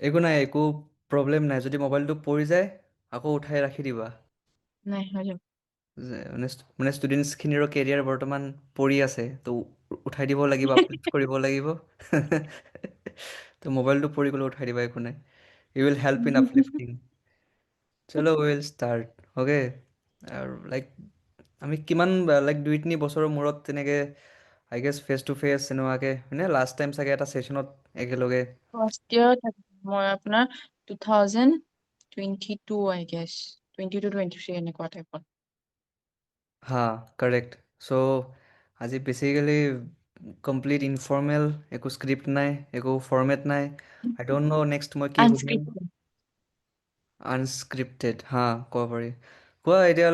একো নাই, একো প্ৰব্লেম নাই। যদি মোবাইলটো পৰি যায় আকৌ উঠাই ৰাখি দিবা। নাই হৈ যাব। মানে ষ্টুডেণ্টছখিনিৰো কেৰিয়াৰ বৰ্তমান পৰি আছে, তো উঠাই দিব লাগিব, আপলিফ্ট কৰিব লাগিব। তো মোবাইলটো পৰি গ'লে উঠাই দিবা, একো নাই। You will help in uplifting. চলো উইল ষ্টাৰ্ট অ'কে। আৰু আমি কিমান 2-3 বছৰৰ মূৰত তেনেকে I guess face to face এনেকুৱাকে মানে লাষ্ট টাইম চাগে এটা ছেশ্যনত একেলগে। ফাৰ্ষ্ট ইয়াৰ মই আপোনাৰ 2022 আই গেছ 22-23 এনেকুৱা টাইপত। হা, কাৰেক্ট। চ' আজি বেচিকেলি কমপ্লিট ইনফৰ্মেল, একো স্ক্ৰিপ্ট নাই, একো ফৰ্মেট নাই। আই ডোণ্ট ন' নেক্সট মই কি সুধিম। আনস্ক্ৰিপ্টেড। আনস্ক্ৰিপ্টেড, হা, ক'ব পাৰি। কোৱা এতিয়া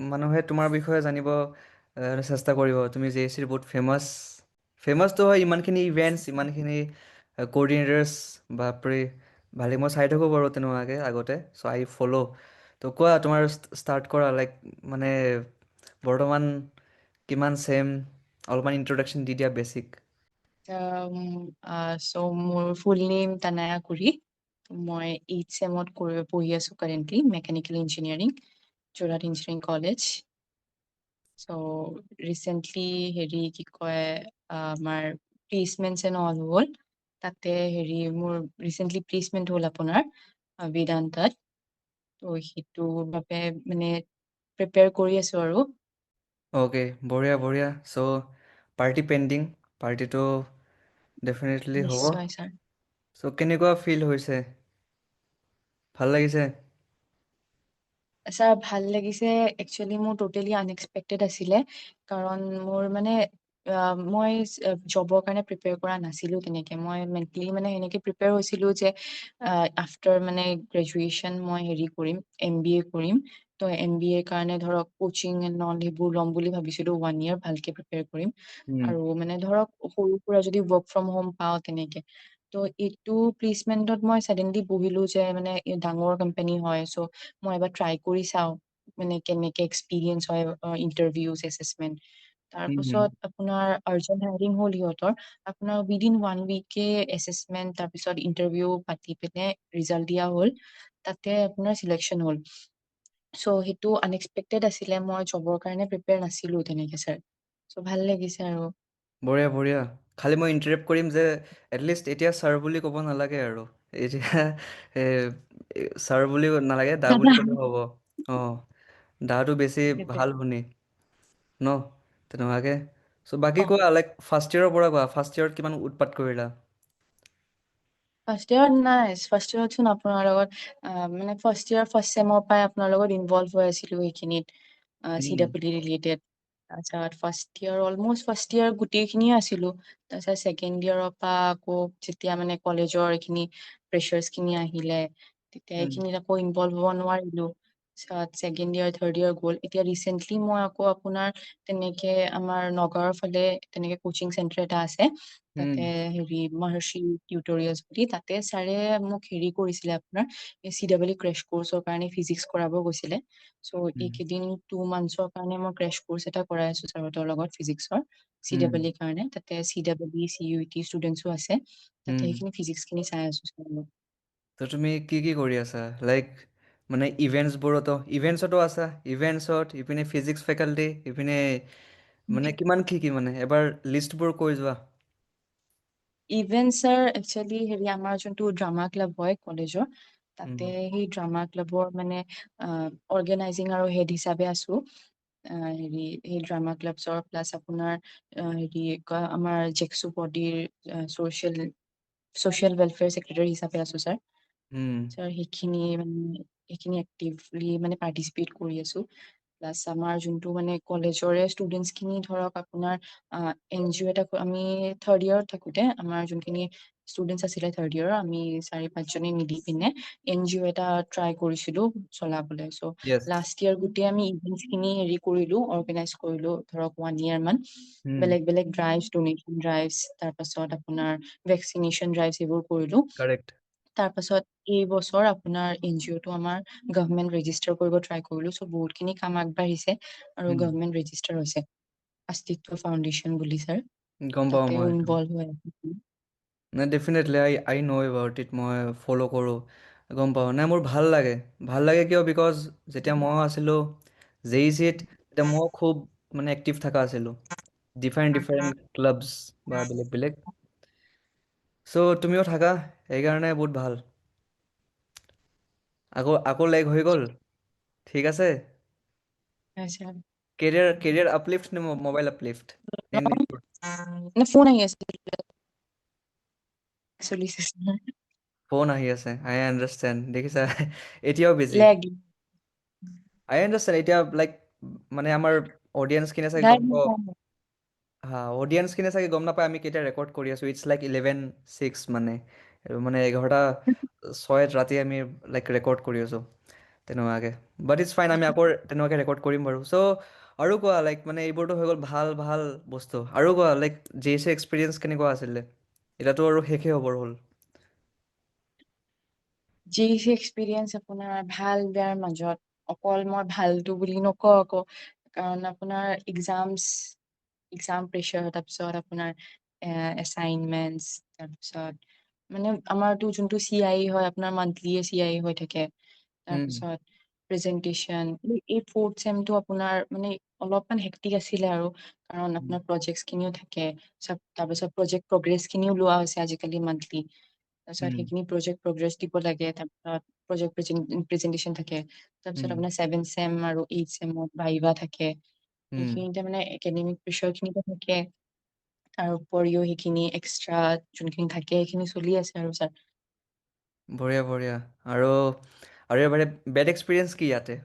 মানুহে তোমাৰ বিষয়ে জানিব চেষ্টা কৰিব। তুমি জে চিৰ বহুত ফেমাছটো হয়, ইমানখিনি ইভেণ্টছ, ইমানখিনি কৰ্ডিনেটাৰ্ছ, বাপৰে। ভালে, মই চাই থাকোঁ বাৰু তেনেকুৱাকৈ আগতে, চ' আই ফ'ল'। তো কোৱা, তোমাৰ ষ্টাৰ্ট কৰা মানে বৰ্তমান কিমান চেম, অলপমান ইন্ট্ৰডাকশ্যন দি দিয়া বেছিক। চ' মোৰ ফুল নেম তানায়া কুৰি। মই 8th চেমত পঢ়ি আছো currently mechanical engineering, Jorhat engineering college. So' recently হেৰি কি কয় আমাৰ প্লেচমেণ্টছ এণ্ড অল হ'ল। তাতে হেৰি মোৰ ৰিচেণ্টলি প্লেচমেণ্ট হ'ল আপোনাৰ বেদান্তাত। ত' সেইটোৰ বাবে মানে প্ৰিপেয়াৰ কৰি আছো আৰু। অ'কে, বঢ়িয়া বঢ়িয়া। চ' পাৰ্টি পেণ্ডিং, পাৰ্টিটো ডেফিনেটলি হ'ব। নিশ্চয় ছাৰ। চ' কেনেকুৱা ফিল হৈছে, ভাল লাগিছে? ছাৰ ভাল লাগিছে। একচুৱেলি মোৰ টোটেলি আনএক্সপেক্টেড আছিলে। কাৰণ মোৰ মানে মই জবৰ কাৰণে প্ৰিপেয়াৰ কৰা নাছিলো তেনেকে। মই মেণ্টেলি মানে সেনেকে প্ৰিপেয়াৰ হৈছিলো যে আফটাৰ মানে গ্ৰেজুৱেচন মই হেৰি কৰিম, MBA কৰিম। ত' MBA কাৰণে ধৰক কচিং এণ্ড অল সেইবোৰ ল'ম বুলি ভাবিছিলো। 1 year ভালকে প্ৰিপেয়াৰ কৰিম। উম, আৰু মানে ধৰক সৰু সুৰা যদি ৱৰ্ক ফ্ৰম হোম পাওঁ তেনেকে। ত' এইটো প্লেচমেন্টত মই চাডেনলি বহিলো যে মানে ডাঙৰ কোম্পানী হয়। চ' মই এবাৰ ট্ৰাই কৰি চাওঁ মানে কেনেকে এক্সপিৰিয়েঞ্চ হয় ইণ্টাৰভিউজ, এছেচমেন্ট। হুম, হুম, তাৰপাছত আপোনাৰ আৰ্জেন্ট হায়াৰিং হ'ল সিহঁতৰ। আপোনাৰ উইদিন 1 week এছেচমেন্ট তাৰপিছত ইন্টাৰভিউ পাতি পিনে ৰিজাল্ট দিয়া হ'ল। তাতে আপোনাৰ চিলেকচন হ'ল। চ' সেইটো আনএক্সপেক্টেড আছিলে। মই জবৰ কাৰণে প্ৰিপেয়াৰ নাছিলো তেনেকে ছাৰ। চ' ভাল লাগিছে আৰু। বঢ়িয়া বঢ়িয়া। খালি মই ইণ্টাৰেপ্ট কৰিম যে এটলিষ্ট এতিয়া ছাৰ বুলি ক'ব নালাগে আৰু। এতিয়া ছাৰ বুলি নালাগে, দা বুলি ক'লেও হ'ব। অঁ, দাটো বেছি সেইটোৱে। ভাল শুনি ন, তেনেকুৱাকে। চ' বাকী অ কোৱা, ফাৰ্ষ্ট ইয়েৰৰ পৰা কোৱা, ফাৰ্ষ্ট ইয়েৰত কিমান উৎপাত কৰিলা? ফাৰ্ষ্ট ইয়েৰত নাই। ফাৰ্ষ্ট ইয়েৰত চোন আপোনাৰ লগত মানে ফাৰ্ষ্ট ইয়েৰ ফাৰ্ষ্ট চেমৰ পৰাই আপোনাৰ লগত ইনভল্ভ হৈ আছিলো সেইখিনিত। উম, CWE ৰিলেটেড। তাৰপিছত first year almost first year গোটেইখিনিয়ে আছিলো। তাৰপিছত ছেকেণ্ড ইয়েৰৰ পৰা আকৌ যেতিয়া মানে কলেজৰ এইখিনি প্ৰেচাৰ্চ খিনি আহিলে, তেতিয়া উম, এইখিনিত আকৌ ইনভল্ভ হ'ব নোৱাৰিলো। তাৰপিছত ছেকেণ্ড ইয়েৰ, থাৰ্ড ইয়েৰ গ'ল। এতিয়া ৰিচেন্টলি মই আকৌ আপোনাৰ তেনেকে আমাৰ নগাঁওৰ ফালে তেনেকে কচিং চেণ্টাৰ এটা আছে। উম, তাতে হেৰি মহৰ্ষি টিউটৰিয়েলছ বুলি, তাতে ছাৰে মোক হেৰি কৰিছিলে আপোনাৰ CWE ক্ৰেছ কৰ্চৰ কাৰণে ফিজিক্স কৰাব গৈছিলে। চ' উম, এইকেইদিন 2 months কাৰণে মই ক্ৰেছ কৰ্চ এটা কৰাই আছো ছাৰহঁতৰ লগত ফিজিক্সৰ। উম, CWE কাৰণে। তাতে CWE, CUET ষ্টুডেন্টছো আছে। তাতে উম। সেইখিনি ফিজিক্স খিনি চাই আছো। ত' তুমি কি কৰি আছা? মানে ইভেণ্টছতো আছা, ইভেণ্টছত ইপিনে ফিজিক্স ফেকাল্টি, ইপিনে মানে কিমান কি মানে এবাৰ লিষ্টবোৰ কৈ যোৱা। ইভেন্টছৰ একচুৱেলি হেৰি আমাৰ যোনটো ড্ৰামা ক্লাব হয় কলেজৰ, উম, তাতে সেই ড্ৰামা ক্লাবৰ মানে অৰ্গেনাইজিং আৰু হেড হিচাপে আছো। হেৰি সেই ড্ৰামা ক্লাবছৰ প্লাছ আপোনাৰ হেৰি কয় আমাৰ জেকচু বডিৰ ছ'চিয়েল ৱেলফেয়াৰ ছেক্ৰেটাৰী হিচাপে আছো ছাৰ। উম, ছাৰ সেইখিনি এক্টিভলি মানে পাৰ্টিচিপেট কৰি আছো। প্লাছ আমাৰ যোনটো মানে কলেজৰে ষ্টুডেন্টছ খিনি ধৰক আপোনাৰ NGO এটা আমি থাৰ্ড ইয়েৰত থাকোতে আমাৰ যোনখিনি ষ্টুডেন্টছ আছিলে থাৰ্ড ইয়েৰৰ, আমি 4-5জনে মিলি পিনে NGO এটা ট্ৰাই কৰিছিলো চলাবলে। চ' য়েছ। লাষ্ট ইয়েৰ গোটেই আমি ইভেন্টছ খিনি হেৰি কৰিলো, অৰ্গেনাইজ কৰিলো ধৰক 1 year মান। উম, বেলেগ বেলেগ ড্ৰাইভছ, ডনেশ্যন ড্ৰাইভছ, তাৰ পাছত আপোনাৰ ভেকচিনেশ্যন ড্ৰাইভছ এইবোৰ কৰিলো। কাৰেক্ট। তাৰ পাছত এইবছৰ আপোনাৰ NGO টো আমাৰ গভমেন্ট ৰেজিষ্টাৰ কৰিব ট্ৰাই কৰিলো। চ' বহুতখিনি কাম আগবাঢ়িছে আৰু উম, গভমেন্ট ৰেজিষ্টাৰ হৈছে। আস্তিত্ব ফাউণ্ডেশ্যন বুলি ছাৰ। গম পাওঁ মই তাতেও সেইটো। ইনভল্ভ হৈ আছো। নাই definitely I know' about it, মই ফ'ল' কৰোঁ, গম পাওঁ। নাই মোৰ ভাল লাগে, ভাল লাগে কিয় বিকজ যেতিয়া মই আছিলোঁ জে ই চিত, তেতিয়া মই খুব মানে এক্টিভ থকা আছিলোঁ, ডিফাৰেণ্ট ডিফাৰেণ্ট ক্লাবছ বা বেলেগ বেলেগ। চ' তুমিও থাকা, সেইকাৰণে বহুত ভাল। আকৌ আকৌ লেগ হৈ গ'ল, ঠিক আছে। আচ্ছা। কেৰিয়াৰ আপলিফ্ট নে মোবাইল আপলিফ্ট? মানে ফোন আহি আছে চলিছে। ফোন আহি আছে, আই আণ্ডাৰষ্টেণ্ড, দেখিছা এতিয়াও বিজি। লেগ। আই আণ্ডাৰষ্টেণ্ড, এতিয়া লাইক মানে আমাৰ অডিয়েন্সখিনিয়ে চাগে নাই গম পাব। হা, অডিয়েন্সখিনিয়ে চাগে গম নাপায় আমি কেতিয়া ৰেকৰ্ড কৰি আছোঁ। ইটছ লাইক 11:06 মানে, মানে 11:06 ৰাতি আমি লাইক ৰেকৰ্ড কৰি আছোঁ তেনেকুৱাকে। বাট ইটছ ফাইন, আমি আকৌ তেনেকুৱাকে ৰেকৰ্ড কৰিম বাৰু। চ' আৰু কোৱা, লাইক মানে এইবোৰতো হৈ গ'ল ভাল ভাল বস্তু। আৰু কোৱা, লাইক জে চি এক্সপিৰিয়েঞ্চ কেনেকুৱা আছিলে? এতিয়াতো আৰু শেষেই হ'বৰ হ'ল। জিইচি এক্সপিৰিয়েঞ্চ আপোনাৰ ভাল বেয়াৰ মাজত। অকল মই ভালটো বুলি নকওঁ আকৌ, কাৰণ আপোনাৰ এক্সাম প্ৰেছাৰ, তাৰপিছত আপোনাৰ এছাইনমেণ্টছ, তাৰপিছত মানে আমাৰতো যোনটো CIE হয় আপোনাৰ মান্থলি CIE হৈ থাকে, উম, তাৰপিছত প্ৰেজেন্টেশ্যন। এই ফৰ্থ চেমটো আপোনাৰ মানে অলপমান হেক্টিক আছিলে আৰু, কাৰণ আপোনাৰ প্ৰজেক্টছ খিনিও থাকে, তাৰপিছত প্ৰজেক্ট প্ৰগ্ৰেছ খিনিও লোৱা হৈছে আজিকালি মান্থলি। তাৰপিছত উম, সেইখিনি প্ৰজেক্ট প্ৰগ্ৰেছ দিব লাগে, তাৰপিছত প্ৰজেক্ট প্ৰেজেন্টেশ্যন থাকে, তাৰপিছত উম, আপোনাৰ 7th চেম আৰু 8th চেমত ভাইভা থাকে। উম। সেইখিনিতে মানে একাডেমিক প্ৰেছাৰ খিনিতো থাকে, তাৰ উপৰিও সেইখিনি এক্সট্ৰা যোনখিনি থাকে সেইখিনি চলি আছে আৰু ছাৰ। বঢ়িয়া বঢ়িয়া। আৰু আৰু এবাৰে বেড এক্সপিৰিয়েঞ্চ কি ইয়াতে?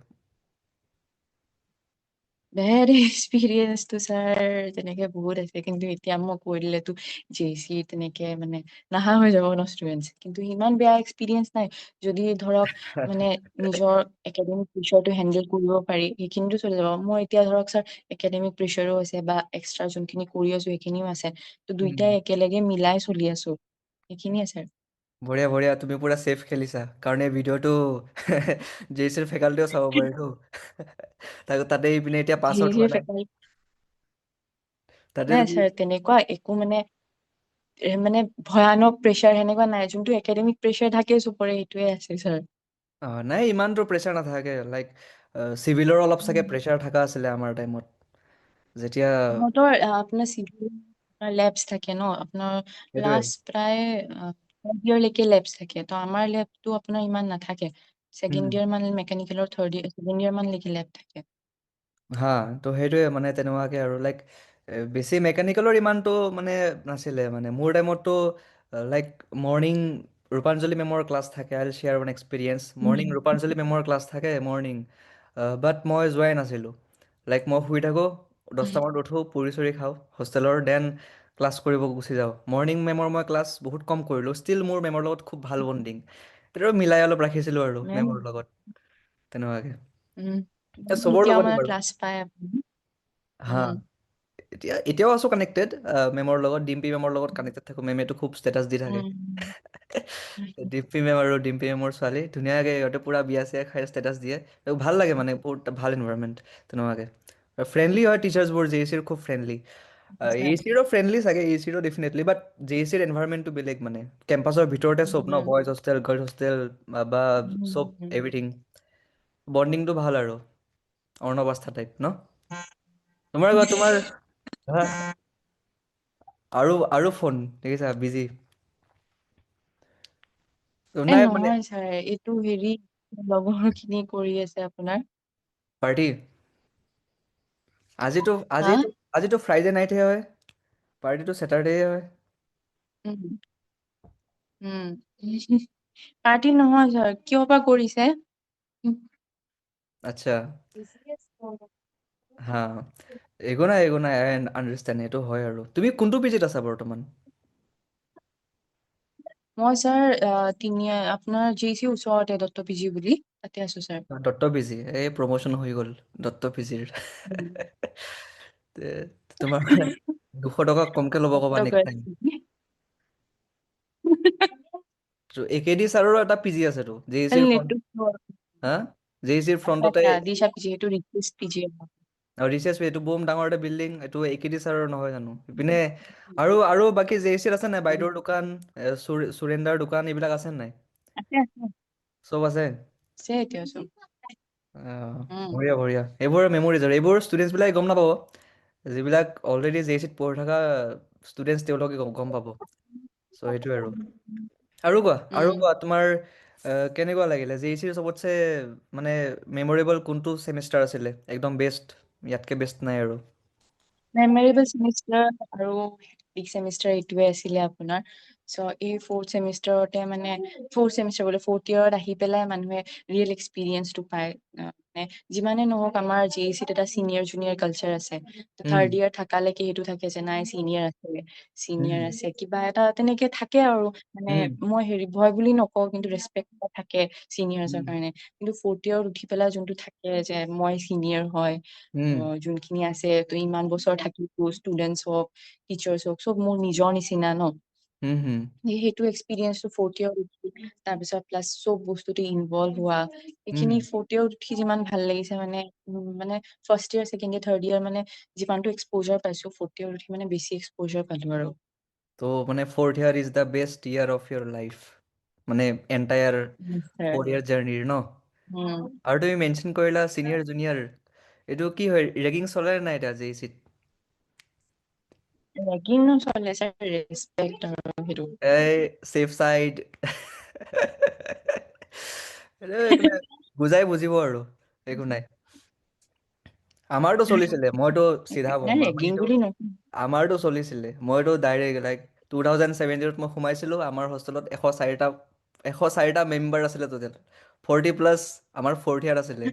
বেড এক্সপিৰিয়েঞ্চটো ছাৰ তেনেকে বহুত আছে, কিন্তু এতিয়া মই কৈ দিলেতো জেচি তেনেকে মানে নাহা হৈ যাব ন ষ্টুডেণ্টছ, কিন্তু ইমান বেয়া এক্সপিৰিয়েঞ্চ নাই। যদি ধৰক মানে নিজৰ একাডেমিক প্ৰেছাৰটো হেণ্ডেল কৰিব পাৰি সেইখিনিতো চলি যাব। মই এতিয়া ধৰক ছাৰ একাডেমিক প্ৰেছাৰো আছে বা এক্সট্ৰা যোনখিনি কৰি আছো সেইখিনিও আছে, ত উম, দুইটাই একেলগে মিলাই চলি আছো, সেইখিনিয়ে ছাৰ। বঢ়িয়া বঢ়িয়া, তুমি পুৰা ছেফ খেলিছা, কাৰণ এই ভিডিঅ'টো জে চিৰ ফেকাল্টিও চাব পাৰেতো। তাতে ইপিনে এতিয়া পাছ আউট হোৱা সেই নাই, ফেকাল্টি তাতে নাই তুমি ছাৰ তেনেকুৱা একো মানে ভয়ানক প্ৰেছাৰ সেনেকুৱা নাই, যোনটো একাডেমিক প্ৰেছাৰ থাকে চবৰে সেইটোৱে আছে ছাৰ। নাই ইমানটো প্ৰেছাৰ নাথাকে, লাইক চিভিলৰ অলপ চাগে প্ৰেছাৰ থকা আছিলে আমাৰ টাইমত যেতিয়া। তহঁতৰ আপোনাৰ চিভিল লেবছ থাকে ন আপোনাৰ, সেইটোৱে। লাষ্ট প্ৰায় থাৰ্ড ইয়েৰলৈকে লেবছ থাকে, ত আমাৰ লেবটো আপোনাৰ ইমান নাথাকে। উম, ছেকেণ্ড ইয়েৰ মানে মেকানিকেলৰ ছেকেণ্ড ইয়েৰ মানলৈকে লেব থাকে। হা, তো সেইটোৱে মানে তেনেকুৱাকে আৰু লাইক বেছি মেকানিকেলৰ ইমানটো মানে নাছিলে মানে মোৰ টাইমততো। লাইক মৰ্ণিং ৰূপাঞ্জলি মেমৰ ক্লাছ থাকে, I will share one experience. Morning Rupanjali মেমৰ ক্লাছ থাকে মৰ্ণিং, বাট মই যোৱাই নাছিলোঁ। লাইক মই শুই থাকোঁ, 10টা মানত উঠোঁ, পুৰি চুৰি খাওঁ হোষ্টেলৰ, দেন ক্লাছ কৰিব গুচি যাওঁ। মৰ্ণিং মেমৰ মই ক্লাছ বহুত কম কৰিলোঁ, ষ্টিল মোৰ মেমৰ লগত খুব ভাল বণ্ডিং। তেতিয়াও মিলাই অলপ ৰাখিছিলোঁ আৰু মেম মেমৰ লগত তেনেকুৱাকে। উম, চবৰ এতিয়াও লগতে মানে বাৰু। ক্লাছ পাই আপুনি। হা, এতিয়াও আছোঁ কানেক্টেড মেমৰ লগত, ডিম্পী মেমৰ লগত কানেক্টেড থাকোঁ। মেমেতো খুব ষ্টেটাছ দি থাকে। ডিম্পী মেম আৰু ডিম্পী মেমৰ ছোৱালী ধুনীয়াকৈ সিহঁতে পূৰা বিয়া চিয়া খাই ষ্টেটাছ দিয়ে। ভাল লাগে মানে, বহুত ভাল এনভাইৰনমেণ্ট তেনেকুৱাকৈ। ফ্ৰেণ্ডলি হয় টিচাৰ্ছবোৰ, জে চিৰ খুব ফ্ৰেণ্ডলি। এ চিৰো ফ্ৰেণ্ডলি চাগে, এ চিৰো ডেফিনেটলি, বাট জে চিৰ এনভাইৰনমেণ্টটো বেলেগ মানে। কেম্পাছৰ ভিতৰতে চব ন, বইজ হোষ্টেল, গাৰ্লছ হোষ্টেল বা চব এভৰিথিং। বণ্ডিংটো ভাল আৰু অৰ্ণৱ আস্থা টাইপ ন। তোমাৰ হা, আৰু ফোন দেখিছা বিজি। এ নাই মানে নহয় ছাৰ, এইটো হেৰি লগৰ খিনি কৰি আছে আপোনাৰ। পাৰ্টি আজিতো হা আজিতো আজিতো ফ্ৰাইডে নাইটহে হয়, পাৰ্টিটো ছেটাৰডে হয়। উম পাৰ্টি নহয় ছাৰ, কিয় বা কৰিছে। আচ্ছা। হা, একো নাই একো নাই, আই আণ্ডাৰষ্টেণ্ড, সেইটো হয় আৰু। তুমি কোনটো পিজিত আছা বৰ্তমান? মই ছাৰ আপোনাৰ জি চি ওচৰতে দত্ত পি জি বুলি তাতে আছো ছাৰ। দত্ত পিজি, এই প্ৰমোচন হৈ গ'ল দত্ত পিজিৰ। তে তোমাৰ 200 টকা কমকে ল'ব ক'বা নেক্সট টাইম। একেডি ছাৰৰো এটা পি জি আছেতো, জে ই চিৰ ফ্ৰণ্ট। হা, জে ই চিৰ আচ্ছা ফ্ৰণ্টতে। আচ্ছা দিশা পি জি, সেইটো ৰিকুৱেষ্ট পি জি। আৰু ৰিচেছ এইটো বম ডাঙৰ এটা বিল্ডিং, এইটো একেডি ছাৰৰ নহয় জানো? ইপিনে আৰু বাকী জে চিত আছে নাই? বাইদেউৰ দোকান, সুৰেন্দাৰ দোকান, এইবিলাক আছে নাই? আছে আছে চব আছে? আছে এতিয়া চব। আহ, উম বঢ়িয়া বঢ়িয়া। এইবোৰ মেমৰিজ আৰু এইবোৰ ষ্টুডেণ্টছবিলাকে গম নাপাব। যিবিলাক অলৰেডি জে চিত পঢ়ি থকা ষ্টুডেণ্টছ, তেওঁলোকে গম পাব। চ' সেইটোৱে আৰু। আৰু উম কোৱা তোমাৰ কেনেকুৱা লাগিলে জে চিৰ চবতছে মানে মেমৰেবল কোনটো ছেমিষ্টাৰ আছিলে? একদম বেষ্ট, ইয়াতকে বেষ্ট নাই আৰু। মেমৰেবল চেমিষ্টাৰ আৰু হেক্টিক চেমিষ্টাৰ এইটোৱে আছিলে আপোনাৰ। চ' এই ফ'ৰ্থ চেমিষ্টাৰতে মানে ফ'ৰ্থ চেমিষ্টাৰ বোলে ফ'ৰ্থ ইয়েৰত আহি পেলাই মানুহে ৰিয়েল এক্সপিৰিয়েঞ্চটো পায়। মানে যিমানে নহওক আমাৰ জে চিত এটা চিনিয়ৰ জুনিয়ৰ কালচাৰ আছে। উম, থাৰ্ড ইয়েৰ থাকালৈকে সেইটো থাকে যে নাই চিনিয়ৰ আছে, চিনিয়ৰ উম, আছে, কিবা এটা তেনেকে থাকে আৰু। মানে উম, মই হেৰি ভয় বুলি নকওঁ, কিন্তু ৰেচপেক্ট এটা থাকে চিনিয়ৰ্ছৰ উম, কাৰণে। কিন্তু ফ'ৰ্থ ইয়েৰত উঠি পেলাই যোনটো থাকে যে মই চিনিয়ৰ হয়, উম, যোনখিনি আছে ত ইমান বছৰ থাকিছো, ষ্টুডেন্টছ হওক টিচাৰ্ছ হওক চব মোৰ নিজৰ নিচিনা ন। হুম, হুম, সেইটো এক্সপিৰিয়েঞ্চটো ফ'ৰ্থ ইয়েৰত তাৰপিছত প্লাছ চব বস্তুতে ইনভল্ভ হোৱা, হুম। এইখিনি ফ'ৰ্থ ইয়েৰত উঠি যিমান ভাল লাগিছে মানে মানে first year, second year, third year মানে যিমানটো এক্সপ'জাৰ পাইছো, ফ'ৰ্থ ইয়েৰত উঠি মানে বেছি এক্সপ'জাৰ পালো আৰু। ত' মানে fourth year is the best year of your life, মানে এণ্টায়াৰ নিশ্চয়। 4 ইয়াৰ জাৰ্ণিৰ ন? উম আৰু তুমি মেনশ্যন কৰিলা চিনিয়ৰ জুনিয়ৰ, এইটো কি হয়, ৰেগিং চলে নে নাই এতিয়া জে চিত? ৰেগিং নচলে ছাৰ, ৰেচপেক্ট আৰু সেইটো। এই চেফ চাইড। এইটো একো নাই, বুজাই বুজিব আৰু, একো নাই। আমাৰতো চলিছিলে, মইতো চিধা ক'ম, নাই ৰেগিং বুলি নহয়। আমাৰতো চলিছিলে, মইতো ডাইৰেক্ট লাইক 2017 মই সোমাইছিলোঁ, আমাৰ হোষ্টেলত 104টা মেম্বাৰ আছিলে টোটেল, 40+ আমাৰ ফ'ৰ্থ ইয়াৰ আছিলে।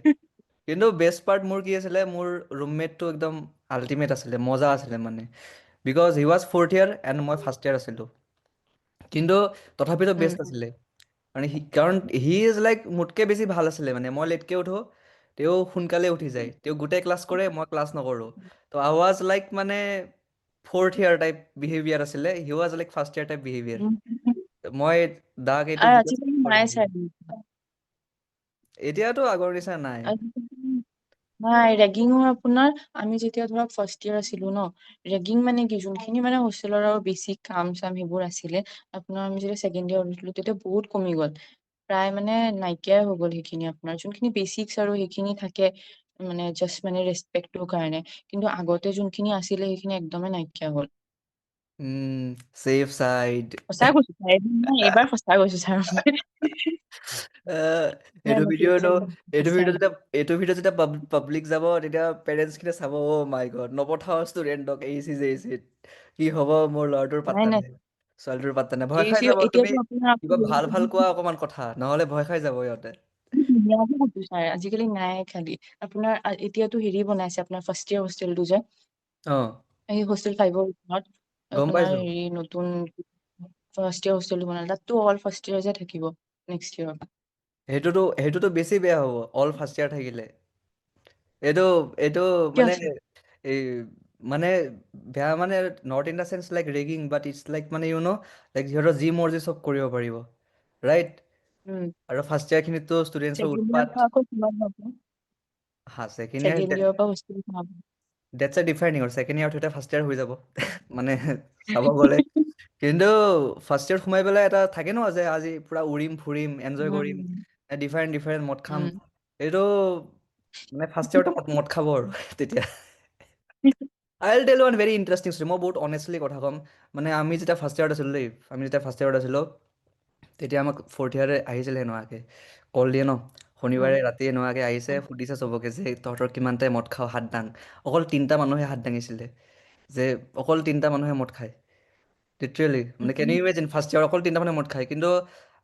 কিন্তু বেষ্ট পাৰ্ট মোৰ কি আছিলে, মোৰ ৰুমমেটটো একদম আল্টিমেট আছিলে, মজা আছিলে মানে। Because he was fourth year and মই ফাৰ্ষ্ট ইয়াৰ আছিলোঁ। কিন্তু তথাপিতো উম বেষ্ট আছিলে। মানে কাৰণ হি ইজ লাইক মোতকৈ বেছি ভাল আছিলে, মানে মই লেটকৈ উঠোঁ, তেওঁ সোনকালে উঠি যায়, তেওঁ গোটেই ক্লাছ কৰে, মই ক্লাছ নকৰোঁ। ত' আই ৱাজ লাইক মানে ফ'ৰ্থ ইয়াৰ টাইপ বিহেভিয়াৰ আছিলে, he was like first year type behaviour. Um. মই দাক এইটো আৰু ভিডিঅ' আজিকালি কৰি নাই দিলোঁ। ছাৰ। এতিয়াতো আগৰ নিচিনা নাই। আজিকালি নাই ৰেগিঙৰ আপোনাৰ, আমি যেতিয়া ধৰক ফাৰ্ষ্ট ইয়েৰ আছিলো ন, ৰেগিং মানে কি যোনখিনি মানে হোষ্টেলৰ আৰু বেছিক কাম চাম সেইবোৰ আছিলে, আপোনাৰ আমি যেতিয়া ছেকেণ্ড ইয়েৰ উঠিছিলো তেতিয়া বহুত কমি গ'ল। প্ৰায় মানে নাইকিয়াই হৈ গ'ল সেইখিনি, আপোনাৰ যোনখিনি বেচিক্স আৰু সেইখিনি থাকে মানে জাষ্ট মানে ৰেচপেক্টৰ কাৰণে, কিন্তু আগতে যোনখিনি আছিলে সেইখিনি একদমেই নাইকিয়া হ'ল। Safe side. সঁচাই কৈছো ছাৰ, এইবাৰ সঁচাই কৈছো ছাৰ। আহ, নাই এইটো মই ভিডিঅ'টো কেতিয়াও এইটো সঁচাই। ভিডিঅ' যেতিয়া এইটো ভিডিঅ' যেতিয়া পাব্লিক যাব, তেতিয়া পেৰেণ্টছখিনিয়ে চাব, অ' মাই গড, নপঠাও ষ্টুডেণ্টক জে চিত, কি হ'ব মোৰ ল'ৰাটোৰ নাই পাত্তা নাই নাই, ছোৱালীটোৰ পাত্তা নাই, ভয় খাই জেইচি যাব। তুমি এতিয়াতো আপোনাৰ কিবা আকৌ ভাল ভাল কোৱা অকণমান কথা, নহ'লে ভয় খাই যাব সিহঁতে। ধুনীয়াকে কৈছো ছাৰ, আজিকালি নাই খালি আপোনাৰ এতিয়াতো হেৰি বনাইছে আপোনাৰ ফাৰ্ষ্ট ইয়েৰ হোষ্টেলটো যে, অঁ, এই হোষ্টেল 5ৰ ওপৰত গম আপোনাৰ পাইছো। হেৰি নতুন ফাৰ্ষ্ট ইয়েৰ হোষ্টেলটো বনালে, তাততো অল ফাৰ্ষ্ট ইয়েৰ্ছে থাকিব নেক্সট ইয়েৰৰ পৰা। সেইটোতো বেছি বেয়া হ'ব, অল ফাৰ্ষ্ট ইয়াৰ থাকিলে। এইটো এইটো কিয় মানে ছাৰ? এই মানে বেয়া মানে, not in the sense like ragging, but it's like মানে লাইক সিহঁতৰ যি মৰ্জি চব কৰিব পাৰিব, ৰাইট? উম আৰু ফাৰ্ষ্ট ইয়াৰখিনিতো ষ্টুডেণ্টছৰ ছেকেণ্ড ইয়াৰৰ পৰা উৎপাত। আকৌ কিমান হ'ব? হা, ছেকেণ্ড ছেকেণ্ড ইয়াৰ ইয়েৰৰ পৰা হোষ্টেল সোমাব। That's a different year, second ইয়াৰত তেতিয়া ফাৰ্ষ্ট ইয়াৰ হৈ যাব। মানে চাব গ'লে, কিন্তু ফাৰ্ষ্ট ইয়াৰত সোমাই পেলাই এটা থাকে ন, যে আজি পুৰা উৰিম ফুৰিম এনজয় কৰিম, উম ডিফাৰেণ্ট ডিফাৰেণ্ট মদ খাম, উম এইটো মানে ফাৰ্ষ্ট ইয়াৰতে মদ খাব আৰু তেতিয়া। I will tell one very interesting story, মই বহুত অনেষ্টলি কথা ক'ম। মানে আমি যেতিয়া ফাৰ্ষ্ট ইয়াৰত আছিলোঁ দেই, আমি যেতিয়া ফাৰ্ষ্ট ইয়াৰত আছিলোঁ, তেতিয়া আমাক ফ'ৰ্থ ইয়াৰে আহিছিলে এনেকুৱাকৈ, কল দিয়ে ন, উম শনিবাৰে ৰাতি এনেকুৱাকৈ আহিছে, উম সুধিছে চবকে যে তহঁতৰ কিমান টাইম মদ খাওঁ, হাত দাং। অকল 3টা মানুহে হাত দাঙিছিলে, যে অকল 3টা মানুহে মদ খায়। লিটাৰেলি, মানে কেন উম ইউ ইমেজিন, ফাৰ্ষ্ট ইয়াৰ অকল 3টা মানুহে মদ খায়। কিন্তু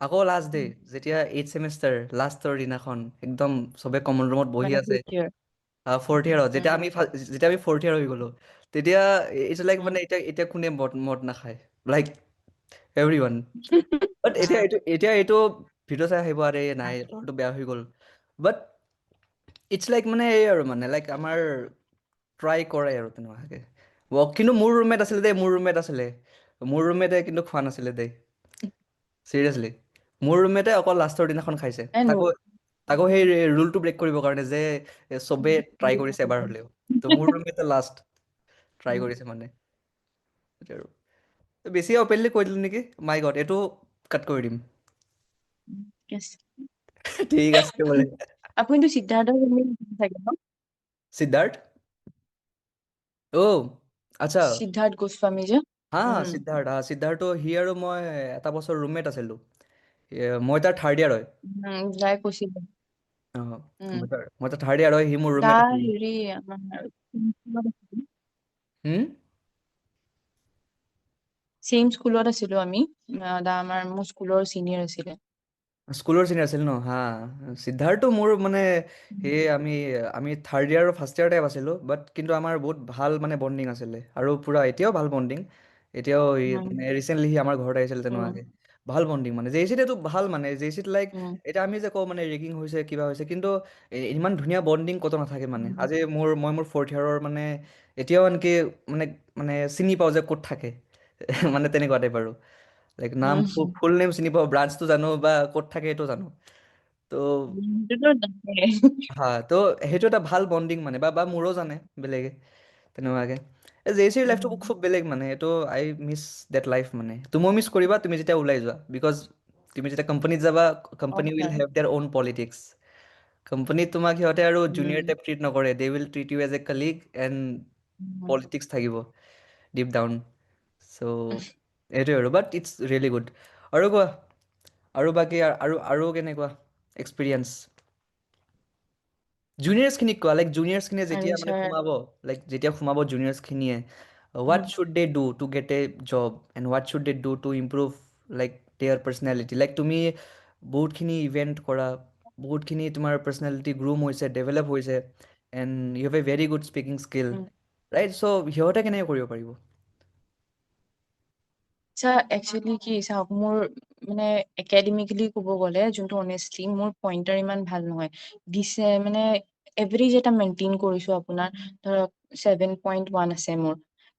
আকৌ লাষ্ট ডে, উম যেতিয়া 8th ছেমিষ্টাৰ লাষ্টৰ দিনাখন, একদম চবে কমন ৰুমত বহি মানে আছে, ফ'ৰ্থ ইয়েৰ। ফ'ৰ্থ ইয়াৰত, উম যেতিয়া আমি ফ'ৰ্থ ইয়াৰ হৈ গ'লোঁ, তেতিয়া ইটছ লাইক উম মানে এতিয়া কোনে মদ নাখায়, লাইক এভৰি ওৱান। বাট এতিয়া এইটো ভিডিঅ' চাই আহিব, আৰে নাই ল'ৰাটো বেয়া হৈ গ'ল। বাট ইটছ লাইক মানে এই আৰু মানে লাইক আমাৰ ট্ৰাই কৰে আৰু তেনেকুৱাকৈ। কিন্তু মোৰ ৰুমমেট আছিলে দেই, মোৰ ৰুমমেটে কিন্তু খোৱা নাছিলে দেই, চিৰিয়াছলি। মোৰ ৰুমমেটে অকল লাষ্টৰ দিনাখন খাইছে, নাই তাকো আকৌ সেই ৰুলটো ব্ৰেক কৰিবৰ কাৰণে যে চবে ট্ৰাই কৰিছে এবাৰ হ'লেও। তো মোৰ ৰুমমেটে লাষ্ট ট্ৰাই কৰিছে মানে। সেইটোৱে আৰু বেছি অপেনলি কৈ দিলোঁ নেকি? মাই গড, এইটো কাট কৰি দিম। Yes. ঠিক আছে বোলে। আপুনিতো সিদ্ধাৰ্থৰ film চাগে ন? সিদ্ধাৰ্থ? অ' আচ্ছা। সিদ্ধাৰ্থ গোস্বামী যে। হা উম সিদ্ধাৰ্থ, হা সিদ্ধাৰ্থ, সি আৰু মই এটা বছৰ ৰুমমেট আছিলোঁ। মই তাৰ থাৰ্ড ইয়াৰ হয়। যাই কৈছিলে। অ', উম মই তাৰ থাৰ্ড ইয়াৰ হয়, সি মোৰ ৰুমমেট তাৰ আছিল। হেৰি আমাৰ হুম? ছেইম স্কুলত আছিলো আমি। মোৰ স্কুলৰ চিনিয়ৰ আছিলে। স্কুলৰ চিনিয়ৰ আছিল ন? হা, সিদ্ধাৰ্থটো মোৰ মানে সেই আমি থাৰ্ড ইয়াৰ আৰু ফাৰ্ষ্ট ইয়াৰ টাইপ আছিলোঁ, বাট কিন্তু আমাৰ বহুত ভাল মানে বণ্ডিং আছিলে আৰু পুৰা এতিয়াও ভাল বণ্ডিং। এতিয়াও উম মানে ৰিচেণ্টলি সি আমাৰ ঘৰত আহিছিল উম তেনেকুৱাকে। ভাল বণ্ডিং মানে জেইচিত এইটো ভাল মানে জেইচিত লাইক উম এতিয়া আমি যে কওঁ মানে ৰেগিং হৈছে কিবা হৈছে, কিন্তু ইমান ধুনীয়া বণ্ডিং ক'তো নাথাকে মানে। উম আজি মই মোৰ ফৰ্থ ইয়াৰৰ মানে এতিয়াও আনকি মানে মানে চিনি পাওঁ যে ক'ত থাকে। মানে তেনেকুৱা টাইপ আৰু লাইক নাম উম ফুল নেম চিনি পাওঁ, ব্ৰাঞ্চটো জানো বা ক'ত থাকে এইটো জানো। তো সেইটোতো জানে। হা, তো সেইটো এটা ভাল বণ্ডিং মানে বা বা মোৰো জানে বেলেগে তেনেকুৱাকে। এই জেইচিৰ লাইফটো উম খুব বেলেগ মানে এইটো আই মিছ ডেট লাইফ মানে। তুমিও মিছ কৰিবা তুমি যেতিয়া ওলাই যোৱা, বিকজ তুমি যেতিয়া কোম্পানীত যাবা, company will Okay. Have their own politics. কোম্পানীত তোমাক সিহঁতে আৰু জুনিয়ৰ উম টাইপ ট্ৰিট নকৰে, they will treat you as a colleague and um politics থাকিব ডিপ ডাউন। চ' এইটোৱে আৰু বাট ইটছ ৰিয়েলি গুড। আৰু কোৱা, আৰু বাকী আৰু কেনেকুৱা এক্সপিৰিয়েঞ্চ? জুনিয়ৰ্ছখিনিক কোৱা, লাইক জুনিয়ৰ্ছখিনিয়ে আৰু যেতিয়া মানে ছাৰ সোমাব, লাইক যেতিয়া সোমাব জুনিয়ৰ্ছখিনিয়ে, what should they do to get a job and what should they do to improve like their personality? Like তুমি বহুতখিনি ইভেণ্ট কৰা, বহুতখিনি তোমাৰ পাৰ্চনেলিটি গ্ৰুম হৈছে, ডেভেলপ হৈছে, and you have a very good speaking skill, right? So' সিহঁতে কেনেকৈ কৰিব পাৰিব? আচ্ছা, একচুৱেলি কি চাওক, মোৰ মানে একাডেমিকেলি ক'ব গ'লে যোনটো অনেষ্টলি মোৰ পইণ্টাৰ ইমান ভাল নহয়। দিছে মানে এভাৰেজ এটা মেইনটেইন কৰিছো, আপোনাৰ ধৰক 7.1 আছে মোৰ।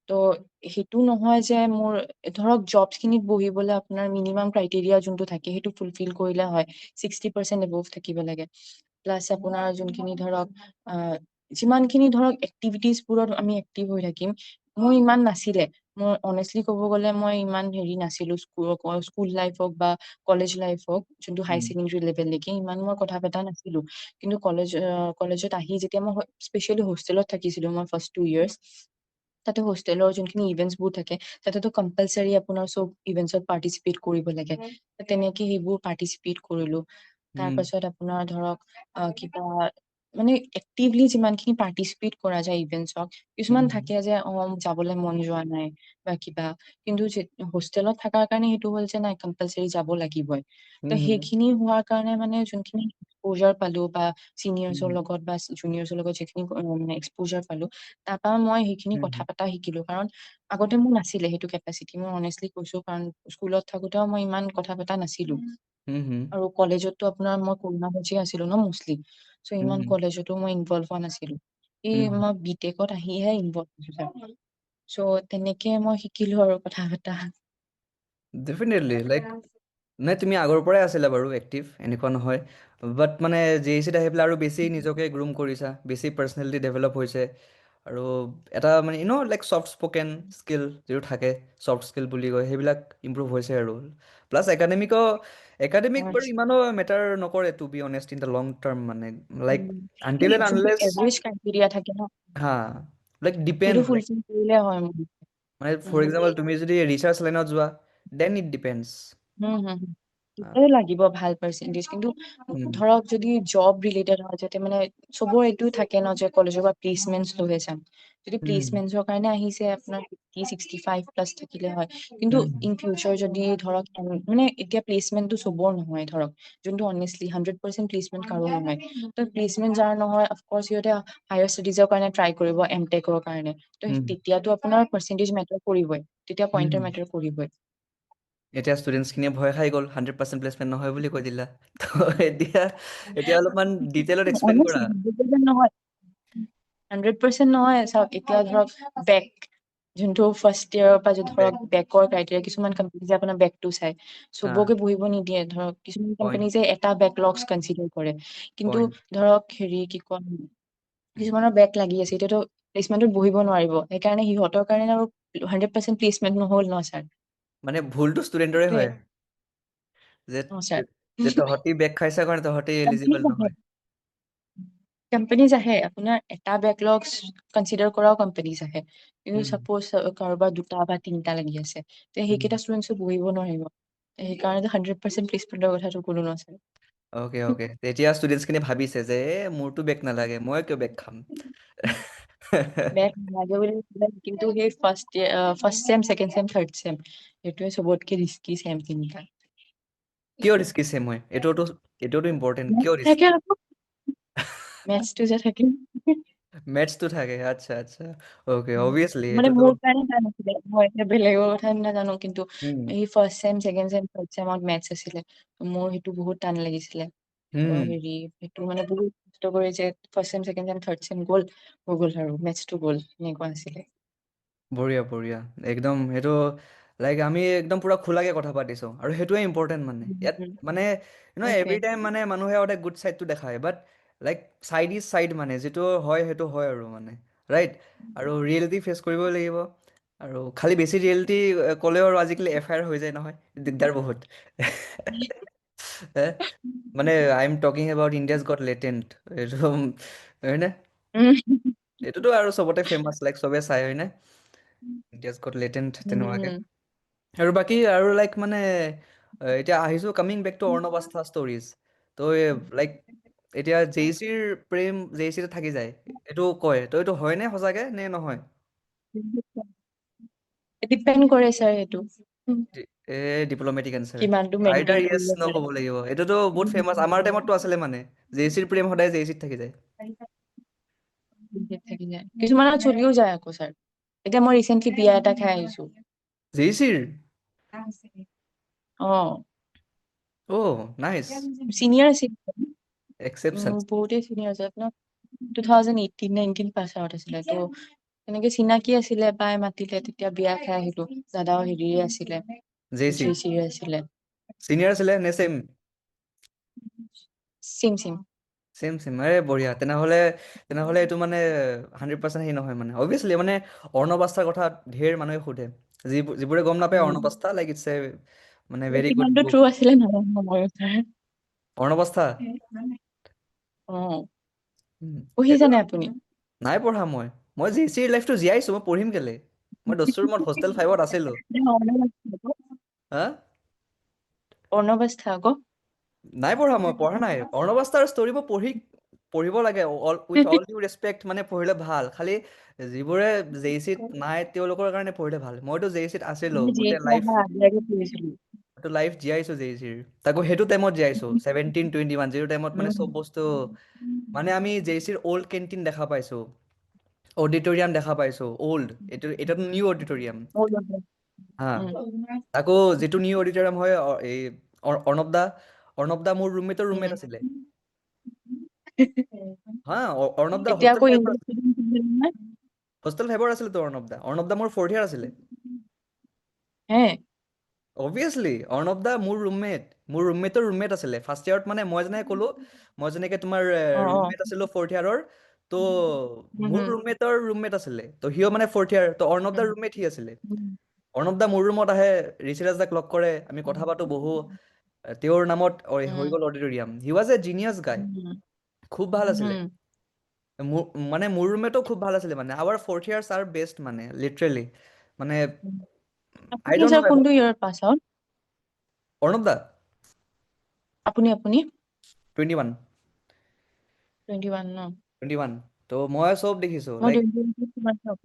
ত' সেইটো নহয় যে মোৰ ধৰক জবছ খিনিত বহিবলৈ আপোনাৰ মিনিমাম ক্ৰাইটেৰিয়া যোনটো থাকে সেইটো ফুলফিল কৰিলে হয়। 60% এবভ থাকিব লাগে। প্লাছ আপোনাৰ যোনখিনি ধৰক যিমানখিনি ধৰক এক্টিভিটিজবোৰত আমি এক্টিভ হৈ থাকিম, মোৰ ইমান নাছিলে। মোৰ অনেষ্টলি ক'ব গ'লে মই ইমান হেৰি নাছিলো, স্কুল লাইফ হওক বা কলেজ লাইফ হওক, যোনটো হাই উম, ছেকেণ্ডেৰী লেভেললৈকে ইমান মই কথা পতা নাছিলো। কিন্তু কলেজত আহি যেতিয়া মই স্পেচিয়েলি হোষ্টেলত থাকিছিলো মই ফাৰ্ষ্ট 2 ইয়াৰ্চ, তাতে হোষ্টেলৰ যোনখিনি ইভেন্টছ বোৰ থাকে, তাতেতো কম্পালচাৰী আপোনাৰ চব ইভেন্টছত পাৰ্টিচিপেট কৰিব লাগে। তেনেকে সেইবোৰ পাৰ্টিচিপেট কৰিলো। তাৰ উম, পাছত আপোনাৰ ধৰক কিবা মানে এক্টিভলি যিমানখিনি পাৰ্টিচিপেট কৰা যায় ইভেন্টছক, কিছুমান উম, থাকে যে যাবলৈ মন যোৱা নাই বা কিবা, কিন্তু হোষ্টেলত থকাৰ কাৰণে সেইটো হ'ল যে নাই কম্পালচাৰী যাব লাগিবই। ত উম, সেইখিনি হোৱাৰ কাৰণে মানে যোনখিনি এক্সপ'জাৰ পালো বা চিনিয়ৰ্ছৰ উম, লগত বা জুনিয়ৰ্ছৰ লগত যিখিনি মানে এক্সপ'জাৰ পালো, তাৰ পৰা মই সেইখিনি উম, কথা পতা শিকিলো। কাৰণ আগতে মোৰ নাছিলে সেইটো কেপাচিটি, মই অনেষ্টলি কৈছো, কাৰণ স্কুলত থাকোতেও মই ইমান কথা পতা নাছিলো। উম, উম, আৰু কলেজতো আপোনাৰ মই কৰোণা বেটচে আছিলো ন মষ্টলি, চ' ইমান উম, কলেজতো মই ইনভলভ হোৱা নাছিলো। এই উম, মই বিটেকত আহিহে ইনভলভ হৈছো। চ' তেনেকে মই শিকিলো আৰু কথা পতা। ডেফিনেটলি লাইক নাই, তুমি আগৰ পৰাই আছিলা বাৰু এক্টিভ, এনেকুৱা নহয়। বাট মানে জি এ চিত আহি পেলাই আৰু বেছি নিজকে গ্ৰুম কৰিছা, বেছি পাৰ্চনেলিটি ডেভেলপ হৈছে। আৰু এটা মানে লাইক চফ্ট স্পকেন স্কিল যিটো থাকে, চফ্ট স্কিল বুলি কয়, সেইবিলাক ইম্প্ৰুভ হৈছে আৰু। প্লাছ একাডেমিক বাৰু ইমানো মেটাৰ নকৰে to be honest in the long term মানে। লাইক আনটিল এণ্ড যোনটো আনলেছ, এভাৰেজ ক্ৰাইটেৰিয়া থাকে ন, হা, লাইক সেইটো ডিপেণ্ড লাইক ফুলফিল কৰিলে হয় মোৰ। মানে ফৰ এক্সাম্পল তুমি যদি ৰিচাৰ্চ লাইনত যোৱা, দেন ইট ডিপেণ্ডছ। হম। তেতিয়াই লাগিব ভাল পাৰ্চেন্টেজ, কিন্তু হুম, ধৰক যদি জব ৰিলেটেড হয়, যাতে মানে চবৰ এইটো থাকে ন যে কলেজৰ পৰা প্লেচমেন্ট লৈ যাম। যদি হুম, প্লেচমেন্টৰ কাৰণে আহিছে আপোনাৰ 65 প্লাছ থাকিলে হয়। কিন্তু হুম, ইন ফিউচাৰ যদি ধৰক মানে এতিয়া প্লেচমেন্টটো চবৰ নহয়, ধৰক যোনটো অনেষ্টলি 100% প্লেচমেন্ট কাৰো নহয়। ত প্লেচমেন্ট যাৰ নহয়, অফকৰ্চ সিহঁতে হায়াৰ ষ্টডিজৰ কাৰণে ট্ৰাই কৰিব, এমটেকৰ কাৰণে। ত হুম, তেতিয়াতো আপোনাৰ পাৰ্চেন্টেজ মেটাৰ কৰিবই, তেতিয়া হুম। পইণ্টৰ মেটাৰ কৰিবই। এতিয়া ষ্টুডেণ্টছখিনিয়ে ভয় খাই গ'ল, 100% প্লেচমেণ্ট নহয় বুলি কৈ দিলা। তো এতিয়া অলপমান ডিটেইলত এক্সপ্লেইন কৰা। অনেষ্টলি 100% নহয়, 100% নহয়। চাওক এতিয়া ধৰক বেক যোনটো ফাৰ্ষ্ট ইয়াৰৰ পৰা ধৰক বেকৰ ক্ৰাইটেৰিয়া, কিছুমান কোম্পানী যে আপোনাৰ বেকটো চাই, চবকে বহিব নিদিয়ে। ধৰক কিছুমান পইণ্ট কোম্পানী যে এটা বেকলগছ কনচিডাৰ কৰে, কিন্তু পইণ্ট ধৰক হেৰি কি কয়, কিছুমানৰ বেক লাগি আছে, এতিয়াতো প্লেচমেণ্টত বহিব নোৱাৰিব, সেইকাৰণে সিহঁতৰ কাৰণে আৰু 100% প্লেচমেণ্ট নহ'ল ন ছাৰ। মানে ভুলটো ষ্টুডেণ্টৰে সেইটোৱে। হয় যে অ ছাৰ। যে তহঁতি বেক খাইছা কাৰণে তহঁতি এলিজিবল কোম্পানীজ আহে, নহয়। কোম্পানীজ আহে, আপোনাৰ এটা বেকলগ কনচিডাৰ কৰাও কোম্পানীজ আহে, কিন্তু উম, চাপ'জ কাৰোবাৰ দুটা বা তিনিটা লাগি আছে, তে উম। সেইকেইটা ষ্টুডেণ্টছো বহিব নোৱাৰিব। সেইকাৰণে 100% প্লেচমেণ্টৰ কথাটো কোনো নাচায়। অ'কে অ'কে, তেতিয়া ষ্টুডেণ্টছখিনি ভাবিছে যে মোৰতো বেক নালাগে, মই কিয় বেক খাম। বেক নালাগে বুলি ক'লে, কিন্তু সেই first sem, second sem, third sem, সেইটোৱে চবতকে ৰিস্কি চেম তিনিটা। কিয় ৰিস্কি চেম হয় এইটোতো ইম্পৰ্টেণ্ট, কিয় থাকে ৰিস্কি? আকৌ, মেথছটো যে থাকে। মেথছটো থাকে, আচ্ছা আচ্ছা। অ'কে, অবভিয়াছলি মানে এইটোতো মোৰ কাৰণে টান আছিলে, মই এতিয়া বেলেগৰ কথা নাজানো, কিন্তু উম, এই first sem, second sem, third চেমত মেথছ আছিলে, মোৰ সেইটো বহুত টান লাগিছিলে। হুম, হেৰি সেইটো মানে বহুত কষ্ট কৰি যে first sem, second sem, third same goal, হৈ গ'ল আৰু মেথছটো গ'ল, এনেকুৱা আছিলে। বঢ়িয়া বঢ়িয়া, একদম সেইটো লাইক আমি একদম পুৰা খোলাকে কথা পাতিছোঁ, আৰু সেইটোৱে ইম্পৰ্টেণ্ট মানে ইয়াত উম, মানে সেইটোৱে। এভৰি টাইম মানে মানুহে সদায় গুড ছাইডটো দেখায়, বাট লাইক ছাইড ইজ ছাইড, মানে যিটো হয় সেইটো হয় আৰু মানে ৰাইট। আৰু ৰিয়েলিটি ফেচ কৰিবই লাগিব, আৰু খালি বেছি ৰিয়েলিটি ক'লেও আৰু আজিকালি এফ আই আৰ হৈ যায় নহয়, দিগদাৰ বহুত। এ, মানে I am talking about India's got latent, এইটো হয়নে? উম, এইটোতো আৰু চবতে ফেমাচ, লাইক চবে চাই হয়নে? ইণ্ডিয়াজ গট লেটেণ্ট তেনেকুৱাকে। উম, আৰু বাকী আৰু লাইক মানে এতিয়া আহিছোঁ কামিং বেক টু অৰ্ণৱ আস্থা ষ্টৰিজ। ত' লাইক এতিয়া জেইচিৰ প্ৰেম জেইচিতে থাকি যায়, এইটো কয়, ত' এইটো হয়নে সঁচাকে নে নহয়? ডিপেণ্ড কৰে ছাৰ সেইটো। এ ডিপ্ল'মেটিক এনচাৰ, কিমানটো আইদাৰ মেইনটেইন য়েছ কৰিব ন পাৰে। ক'ব লাগিব, এইটোতো বহুত ফেমাচ, আমাৰ টাইমততো আছিলে মানে জেইচিৰ প্ৰেম সদায় জেইচিত থাকি যায়। থাকি যায়, কিছুমানৰ চলিও যায় আকৌ ছাৰ। এতিয়া মই ৰিচেন্টলি বিয়া এটা খাই আহিছো। জেইচিৰ? অ', অ' নাইচ। চিনিয়ৰ আছিল। এক্সেপশ্যন। বহুতেই চিনিয়ৰ আছে, আপোনাৰ 2018-19 পাছ আউট আছিলে, ত' তেনেকে চিনাকি আছিলে, বাই মাতিলে, তেতিয়া বিয়া খাই আহিলো। দাদাও হেৰিয়ে আছিলে, জেইচি জেচিৰে আছিলে। চিনিয়ৰ আছিলে নে চেম? চেম চেম। চেম চেম, আৰে বঢ়িয়া, তেনেহ'লে এইটো মানে 100% হেৰি নহয় মানে, অবভিয়াছলি মানে অৰ্ণৱ আস্থাৰ কথা ঢেৰ মানুহে সোধে, যিবোৰে গম নাপায় অৰ্ণৱ আস্থা, লাইক ইটছ এ মানে ভেৰি গুড কিমানটো বুক। ট্ৰু আছিলে নাজানো ময়ো ছাৰ। অৰ্ণৱ আস্থা? অ', উম, এইটো পঢ়িছেনে আপুনি? নাই পঢ়া মই জেচিৰ লাইফটো জীয়াইছোঁ, মই পঢ়িম কেলে? মই দস্তুৰ ৰুমত হোষ্টেল 5ত আছিলোঁ। হা? অৰ্ণৱ আস্থা আকৌ। নাই পঢ়া, মই পঢ়া নাই অৰ্ণৱ আস্থাৰ ষ্টৰিবোৰ পঢ়িব লাগে, উইথ অল ডিউ ৰেচপেক্ট, মানে পঢ়িলে ভাল, খালি যিবোৰে জেইচিত নাই তেওঁলোকৰ কাৰণে পঢ়িলে ভাল, মইতো জেইচিত আছিলোঁ মই গোটেই যিহেতু লাইফ। আমাৰ আগে পঢ়িছিলো। মইতো লাইফ জীয়াইছোঁ জেইচিৰ, তাকো সেইটো টাইমত জীয়াইছোঁ 17-21, যিটো টাইমত মানে চব বস্তু মানে আমি জেইচিৰ অল্ড কেণ্টিন দেখা পাইছোঁ, অডিটৰিয়াম দেখা পাইছোঁ অল্ড, এতিয়াতো নিউ অডিটৰিয়াম। হা, তাকো যিটো নিউ অডিটৰিয়াম হয়, এই অৰ্ণৱ দা মোৰ ৰুমমেট আছিলে। হা, অৰ্ণৱ দা এতিয়া হোষ্টেল আকৌ 5ত ইংলিছ আছিলে, হোষ্টেল 5ত আছিলে তো অৰ্ণৱ দা মোৰ 4th ইয়াৰ আছিলে। হে। অবভিয়াছলি অৰ্ণৱ দা মোৰ ৰুমমেটৰ ৰুমমেট আছিলে ফাৰ্ষ্ট ইয়াৰত, মানে মই যেনেকে ক'লো, মই যেনেকে তোমাৰ অ অ ৰুমমেট আছিলোঁ 4th ইয়াৰৰ, ত' উম মোৰ ৰুমমেটৰ ৰুমমেট আছিলে, ত' সিও মানে 4th ইয়াৰ, ত' অৰ্ণৱ দাৰ ৰুমমেট সি আছিলে। অৰ্ণৱ দা মোৰ ৰুমত আহে, ঋষিৰাজ দাক লগ কৰে, আমি কথা পাতো বহো, তেওঁৰ নামত হৈ গ'ল auditorium, he was a genius গাই, খুব ভাল আছিলে। মোৰ ৰুমমেটো খুব ভাল আছিলে, মানে our 4th years are best মানে লিটাৰেলি, মানে আই আপুনি ডোন্ট ছাৰ নো এবাউট কোনটো ইয়েৰ পাছ আউট? অৰ্ণৱ দা আপুনি 21। 21 ন? 21, ত' মই চব দেখিছোঁ মই লাইক, 20 কিমান চাওক।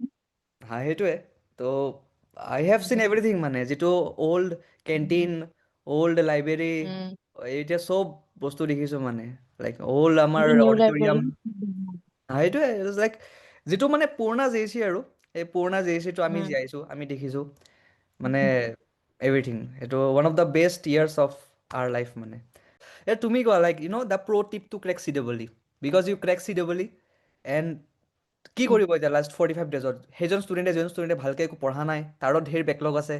হা সেইটোৱে, ত' আই হেভ চিন এভৰিথিং, মানে যিটো অল্ড কেণ্টিন, অল্ড লাইব্ৰেৰী, এতিয়া চব বস্তু দেখিছোঁ মানে, লাইক অল্ড আমাৰ নিউ লাইব্ৰেৰী। অডিটৰিয়াম। সেইটোৱে লাইক যিটো মানে পুৰণা জেইচি আৰু এই পুৰণা জেইচিটো আমি জীয়াইছোঁ, আমি দেখিছোঁ মানে এভৰিথিং, সেইটো one of the best years of our life মানে। তুমি কোৱা, like the pro' tip to crack C double E, because you crack C double E, and কি কৰিব এতিয়া লাষ্ট 45 ডেজত? সেইজন ষ্টুডেণ্টে যিজন ষ্টুডেণ্টে ভালকে একো পঢ়া নাই, তাৰো ধেৰ বেকলগ আছে,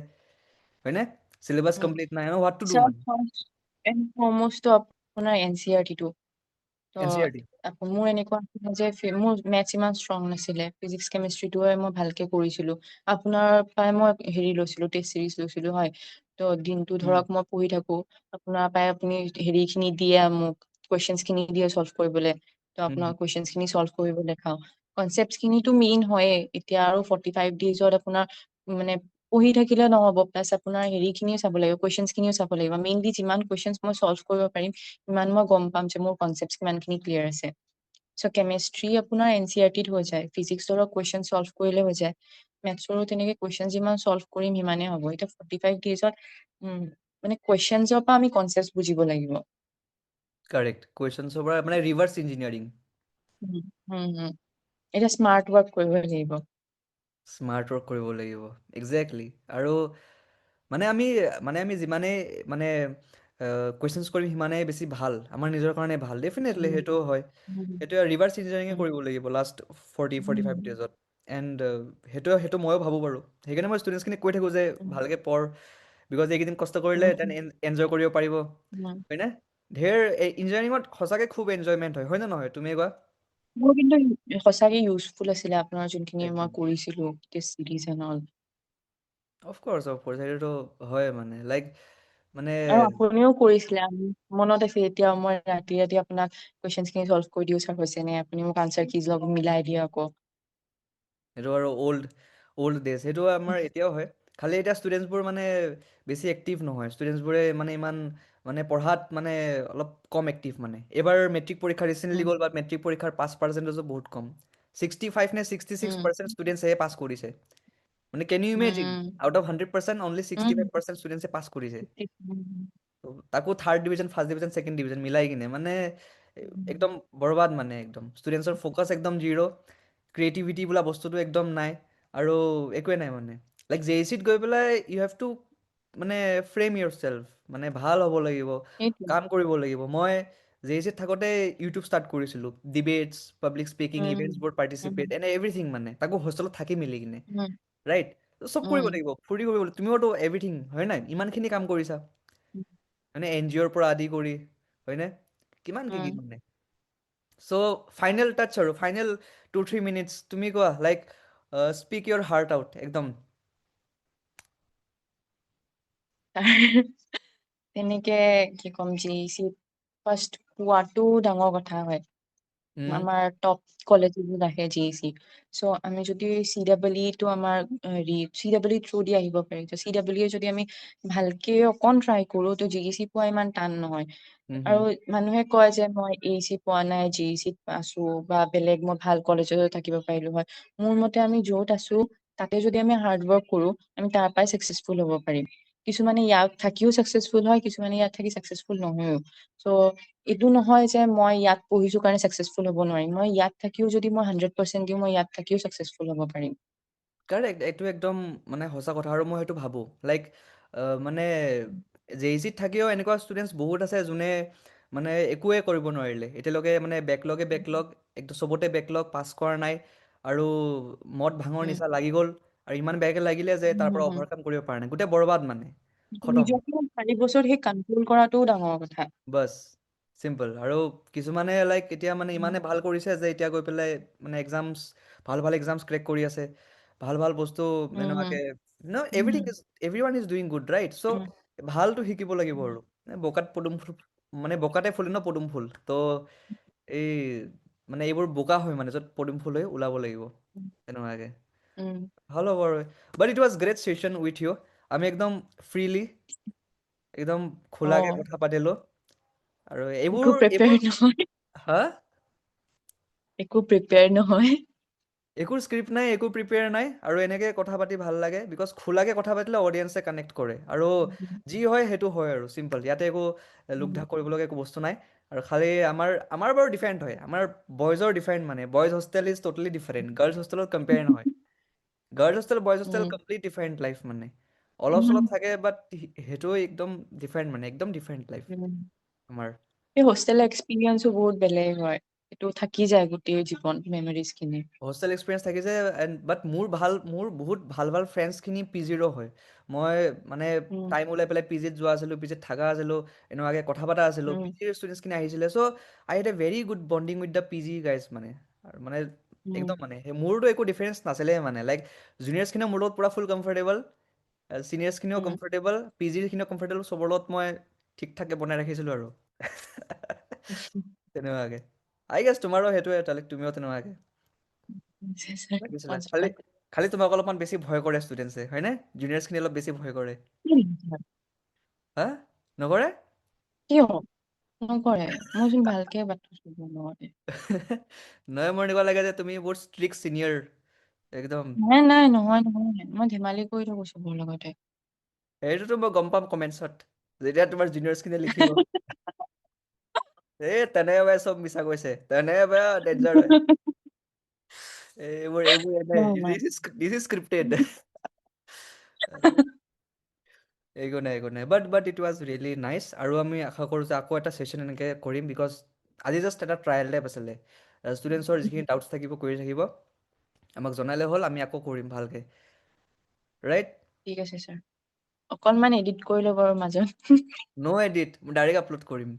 হয়নে? চিলেবাছ কমপ্লিট নাই, হোৱাট টু ডু চব মানে? ফাৰ্ষ্ট এণ্ড ফৰমষ্ট আপোনাৰ NCERT টো। তো NCERT মোৰ এনেকুৱা আছিলে যে মোৰ মেথছ ইমান ষ্ট্ৰং নাছিলে, ফিজিক্স কেমেষ্ট্ৰিটোৱে মই ভালকে কৰিছিলো। আপোনাৰ পৰাই মই হেৰি লৈছিলো, টেষ্ট চিৰিজ লৈছিলো হয়। তো দিনটো ধৰক মই পঢ়ি থাকো, আপোনাৰ পৰাই আপুনি হেৰি খিনি দিয়ে মোক, কুৱেশ্যনছ খিনি দিয়ে চল্ভ কৰিবলৈ। তো আপোনাৰ কুৱেশ্যনছ খিনি চল্ভ কৰিবলৈ দেখাও। কনচেপ্ট খিনিটো মেইন হয়ে, এতিয়া আৰু 45 ডেইজত আপোনাৰ মানে পঢ়ি থাকিলে নহ'ব, প্লাছ আপোনাৰ হেৰি খিনিও চাব লাগিব, কুৱেশ্যনছ খিনিও চাব লাগিব। মেইনলি যিমান কুৱেশ্যনছ মই চল্ভ কৰিব পাৰিম, ইমান মই গম পাম যে মোৰ কনচেপ্ট কিমানখিনি ক্লিয়াৰ আছে। চ' কেমেষ্ট্ৰি আপোনাৰ NCERT-ত হৈ যায়, ফিজিক্সৰো কুৱেশ্যন চল্ভ কৰিলে হৈ যায়, মেথছৰো তেনেকে কুৱেশ্যন যিমান চল্ভ কৰিম সিমানেই হ'ব। এতিয়া 45 ডেইজত মানে কুৱেশ্যনছৰ পৰা আমি কনচেপ্ট বুজিব লাগিব। কাৰেক্ট, কুৱেশ্যনছৰ পৰা মানে ৰিভাৰ্ছ ইঞ্জিনিয়াৰিং। উম, হুম। এতিয়া স্মাৰ্ট ৱৰ্ক কৰিব লাগিব। স্মাৰ্ট ৱৰ্ক কৰিব লাগিব, একজেক্টলি। আৰু মানে আমি যিমানেই মানে কুৱেশ্যনছ কৰিম সিমানেই বেছি ভাল, আমাৰ নিজৰ কাৰণে ভাল, ডেফিনেটলি উম, সেইটোও হয়। উম, সেইটোৱে ৰিভাৰ্ছ ইঞ্জিনিয়াৰিঙে উম, কৰিব লাগিব লাষ্ট 45 উম, ডেজত। এণ্ড সেইটো ময়ো ভাবোঁ বাৰু। সেইকাৰণে মই ষ্টুডেণ্টছখিনিক কৈ থাকোঁ যে উম, ভালকৈ পঢ়, বিকজ এইকেইদিন কষ্ট কৰিলে দেন উম, এনজয় কৰিব পাৰিব, উম। হয়নে? ধেৰ ইঞ্জিনিয়াৰিঙত সঁচাকৈ খুব এনজয়মেণ্ট হয় নে নহয়? তুমিয়ে কোৱা। মোৰ কিন্তু সঁচাকে ইউজফুল আছিলে আপোনাৰ যোনখিনি একদম মই কৰিছিলো, test series and all. Of course সেইটোতো হয় মানে লাইক মানে আৰু আপুনিও কৰিছিলে, মনত আছে এতিয়া মই ৰাতি ৰাতি আপোনাক কুৱেশ্যন খিনি চল্ভ কৰি দিওঁ ছাৰ হৈছে নে, আপুনি মোক আনচাৰ কিজ লগত মিলাই দিয়ে আকৌ। সেইটো আৰু অল্ড ডেজ, সেইটো আমাৰ এতিয়াও হয়। খালি এতিয়া ষ্টুডেণ্টছবোৰ মানে বেছি এক্টিভ নহয়, ষ্টুডেণ্টছবোৰে মানে ইমান মানে পঢ়াত মানে অলপ কম এক্টিভ মানে। এইবাৰ মেট্ৰিক পৰীক্ষা ৰিচেণ্টলি উম, গ'ল, বাট মেট্ৰিক পৰীক্ষাৰ পাছ পাৰ্চেণ্টেজো বহুত কম। 65 নে 66% ষ্টুডেণ্টছেহে পাছ কৰিছে। মানে can you imagine, um, out of 100% only um, 65% ষ্টুডেণ্টছে পাছ কৰিছে। উম, তো তাকো third division, first division, second division মিলাই কিনে মানে একদম বৰবাদ মানে একদম। ষ্টুডেণ্টছৰ ফ'কাছ একদম জিৰ', ক্ৰিয়েটিভিটি বোলা বস্তুটো একদম নাই, আৰু একোৱে নাই মানে। লাইক JECত গৈ পেলাই ইউ হেভ টু মানে ফ্ৰেম ইয়ৰ চেল্ফ, মানে ভাল হ'ব লাগিব, সেইটোৱে। কাম কৰিব লাগিব। মই JECত থাকোঁতে ইউটিউব ষ্টাৰ্ট কৰিছিলোঁ, ডিবেটছ, পাব্লিক স্পিকিং, উম, ইভেণ্টছবোৰত উম, পাৰ্টিচিপেট, এনে এভৰিথিং মানে, তাকো হোষ্টেলত থাকি মেলি কিনে, উম, ৰাইট? চব কৰিব উম, লাগিব, ফূৰ্তি কৰিব লাগিব। তুমিওতো এভৰিথিং হয় নাই, ইমানখিনি কাম কৰিছা, মানে NGOৰ পৰা আদি কৰি, হয়নে? কিমান কি উম। মানে। চ' ফাইনেল টাচ আৰু ফাইনেল 2-3 মিনিটছ তুমি কোৱা, লাইক স্পীক ইয়ৰ হাৰ্ট আউট একদম। তেনেকে কি ক'ম, JEC ফাৰ্ষ্ট পোৱাটো ডাঙৰ কথা হয়। আমাৰ টপ কলেজত আহে JEC। চ' আমি যদি CEE টো আমাৰ হেৰি CEE থ্ৰু দি আহিব পাৰি, CEE যদি আমি ভালকে অকণ ট্ৰাই কৰো তো JEC পোৱা ইমান টান নহয়। আৰু মানুহে কয় যে মই AEC পোৱা নাই, JECত আছো, বা বেলেগ মই ভাল কলেজতো থাকিব পাৰিলো হয়। মোৰ মতে আমি য'ত আছো তাতে যদি আমি হাৰ্ড ৱৰ্ক কৰো, আমি তাৰ পৰাই চাকচেছফুল হ'ব পাৰিম। কিছুমানে ইয়াত থাকিও চাকচেছফুল হয়, কিছুমানে ইয়াত থাকি চাকচেছফুল নহয়ও। চ' এইটো নহয় যে মই ইয়াত পঢ়িছো কাৰণে চাকচেছফুল হ'ব নোৱাৰিম, মই ইয়াত থাকিও যদি মই 100% দিওঁ, মই ইয়াত থাকিও চাকচেছফুল হ'ব পাৰিম। কাৰেক্ট, এইটো একদম মানে সঁচা কথা, আৰু মই সেইটো ভাবোঁ। লাইক মানে JECত থাকিও এনেকুৱা ষ্টুডেণ্টছ বহুত আছে যোনে মানে একোৱে কৰিব নোৱাৰিলে এতিয়ালৈকে, মানে বেকলগ একদম চবতে বেকলগ, পাছ কৰা নাই, আৰু মদ ভাঙৰ উম, নিচা লাগি গ'ল, আৰু ইমান বেয়াকে লাগিলে যে তাৰ পৰা উম, অভাৰকাম কৰিব পৰা নাই, গোটেই বৰবাদ মানে, খতম। নিজকে 4 বছৰ সেই কণ্ট্ৰল কৰাটোও ডাঙৰ কথা। Bus, simple. আৰু কিছুমানে লাইক এতিয়া মানে ইমানে ভাল কৰিছে যে এতিয়া গৈ পেলাই মানে এক্সামছ, ভাল ভাল এক্সামছ ক্ৰেক কৰি আছে, ভাল ভাল বস্তু উম, এনেকুৱাকে, everything is, everyone is doing good, right? So' um, ভালটো শিকিব লাগিব উম, আৰু। বোকাত পদুম ফুল, মানে বোকাতে ফুলে ন পদুম ফুল, তো এই মানে এইবোৰ বোকা হয় মানে, য'ত পদুম ফুল হৈ ওলাব লাগিব, তেনেকুৱাকে। উম, ভাল হ'ব আৰু। But it was great session with you. আমি একদম ফ্ৰীলি, একদম খোলাকে অ', কথা পাতিলোঁ। আৰু একো এইবোৰ প্ৰিপেয়াৰ নহয়, হা? একো প্ৰিপেয়াৰ নহয়। একো স্ক্ৰিপ্ট নাই, একো প্ৰিপেয়াৰ নাই, আৰু এনেকৈ কথা পাতি ভাল লাগে, বিকজ খোলাকৈ কথা পাতিলে অডিয়েঞ্চে কানেক্ট কৰে, আৰু যি হয় সেইটো হয় আৰু, চিম্পল। ইয়াতে একো লুক ঢাক কৰিবলগীয়া একো বস্তু নাই। আৰু খালি আমাৰ বাৰু ডিফাৰেণ্ট হয়, আমাৰ বইজৰ ডিফাৰেণ্ট, মানে boys hostel is totally different, girls হোষ্টেলত কম্পেয়াৰ নহয়। গাৰ্লছ হোষ্টেল, বইজ হোষ্টেল উম, কমপ্লিট ডিফাৰেণ্ট লাইফ মানে। অলপ চলপ থাকে, বাট সেইটো একদম ডিফাৰেণ্ট মানে, একদম ডিফাৰেণ্ট লাইফ উম। আমাৰ। সেই হোষ্টেলৰ এক্সপিৰিয়েঞ্চো বহুত বেলেগ হয়। এইটো থাকি যায় গোটেই জীৱন মেমৰিজ খিনি। হোষ্টেল এক্সপিৰিয়েঞ্চ থাকিছে এণ্ড বাট মোৰ বহুত ভাল ভাল ফ্ৰেণ্ডছখিনি পি জিৰো হয়। মই মানে উম টাইম ওলাই পেলাই পি জিত যোৱা আছিলোঁ, পি জিত থাকা আছিলোঁ, এনেকুৱাকৈ কথা পতা আছিলোঁ, পি উম জিৰ ষ্টুডেণ্টছখিনি আহিছিলে। So' I had a very good bonding with the P G guys মানে। আৰু মানে উম একদম মানে মোৰতো একো ডিফাৰেঞ্চ নাছিলে মানে লাইক জুনিয়ৰছখিনিও মোৰ লগত পূৰা ফুল কমফৰ্টেবল, ছিনিয়ৰছখিনিও উম কমফৰ্টেবল, পি জিৰখিনিও কমফৰ্টেবল, চবৰ লগত মই ঠিক ঠাকে বনাই ৰাখিছিলোঁ আৰু তেনেকুৱাকৈ। আই গেছ তোমাৰো সেইটোৱে তালে তুমিও তেনেকুৱাকৈ ৰাখিছিলা। খালি কনস্ট্ৰাক্ট। খালি তোমাক অলপমান বেছি ভয় কৰে ষ্টুডেণ্টছে হয়নে? জুনিয়ৰছখিনি অলপ বেছি ভয় কৰে। হা? নকৰে? কিয় নকৰে? মইচোন ভালকে বাটত চলিব লগতে। নহয় মোৰ এনেকুৱা লাগে যে তুমি বহুত ষ্ট্ৰিক্ট ছিনিয়ৰ একদম। নাই নাই, নহয় নহয়, মই ধেমালি কৰি থাকো চবৰ লগতে। সেইটোতো মই গম পাম কমেণ্টছত যেতিয়া তোমাৰ জুনিয়ৰছখিনিয়ে লিখিব। এই তেনেকুৱাই চব মিছা কৈছে, তেনেকুৱাই ডেঞ্জাৰ হয়। এইবোৰ নাই এনেই নাই। This is scripted. একো নাই একো নাই, বাট ইট ৱাজ ৰিয়েলি নাইচ। আৰু আমি আশা কৰোঁ যে আকৌ এটা ছেশ্যন এনেকৈ কৰিম, বিকজ আজি জাষ্ট এটা ট্ৰায়েল টাইপ আছিলে। ষ্টুডেণ্টছৰ যিখিনি ডাউটছ থাকিব কৰি থাকিব, আমাক জনালে হ'ল, আমি আকৌ কৰিম ভালকৈ, ৰাইট? ঠিক আছে ছাৰ, অকনমান এডিট কৰি ল'ব আৰু মাজত। ন' এডিট, ডাইৰেক্ট আপলোড কৰিম।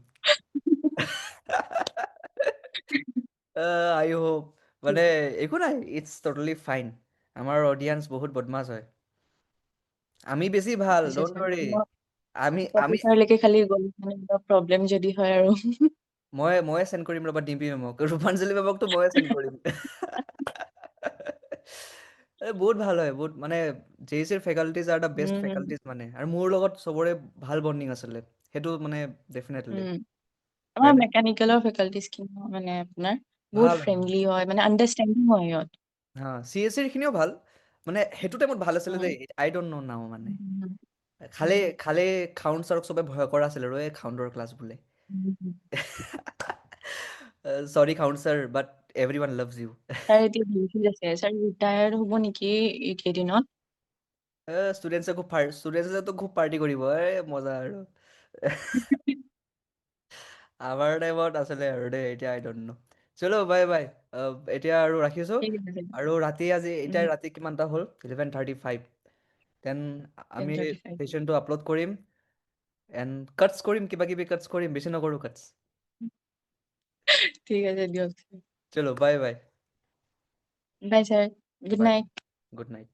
আই হোপ মানে একো নাই, ইটছ টটেলি ফাইন। আমাৰ অডিয়েন্স বহুত বদমাছ হয়। আমি বেছি ঠিক ভাল, আছে ড'ন্ট ছাৰ, ৱৰী। মই আমি আমি প্ৰফেচাৰলৈকে খালি গ'লে মানে কিবা প্ৰব্লেম যদি হয় আৰু। ময়ে চেণ্ড কৰিম ৰ'বা ডিম্পী মেমক, ৰূপাঞ্জলি মেমকতো ময়ে চেণ্ড কৰিম। বহুত ভাল হয়, বহুত মানে জে ই চিৰ faculties are the best um faculties মানে। আৰু মোৰ লগত চবৰে ভাল বণ্ডিং আছিলে, সেইটো মানে ডেফিনেটলি, উম আমাৰ হয়নে? মেকানিকেলৰ ফেকাল্টিজ খিনি মানে আপোনাৰ ভাল বহুত হয়। ফ্ৰেণ্ডলি হয়, মানে আণ্ডাৰষ্টেণ্ডিং হয় সিহঁত। হা, চি এছ চিৰ খিনিও ভাল, মানে সেইটো টাইমত ভাল আছিলে উম দেই, আই ডণ্ট ন' নাও মানে। উম খালি খালি খাউণ্ড ছাৰক চবে ভয় কৰা আছিলে আৰু এই খাউণ্ডৰ ক্লাছ বোলে। উম। চৰি খাউণ্ড sir, but every one loves you. Sir এতিয়া ডিউটিত আছে, ছাৰ ৰিটায়াৰ্ড হ'ব নেকি এইকেইদিনত? ষ্টুডেণ্টছেতো খুব পাৰ্টি কৰিব, এই মজা আৰু। আমাৰ টাইমত আছিলে আৰু দেই, এতিয়া আই ডণ্ট ন'। চলো বাই বাই, এতিয়া আৰু ৰাখিছোঁ। ঠিক আছে। আৰু ৰাতি আজি এতিয়া ৰাতি কিমানটা হ'ল? 11:35। দেন টেন আমি থাৰ্টি ফাইভ ছেশ্যনটো আপলোড কৰিম। এণ্ড কাটছ কৰিম, কিবা কিবি কাটছ কৰিম, বেছি নকৰোঁ কাটছ। ঠিক আছে দিয়ক। চলো bye bye. Bye sir, good bye, night. Good night.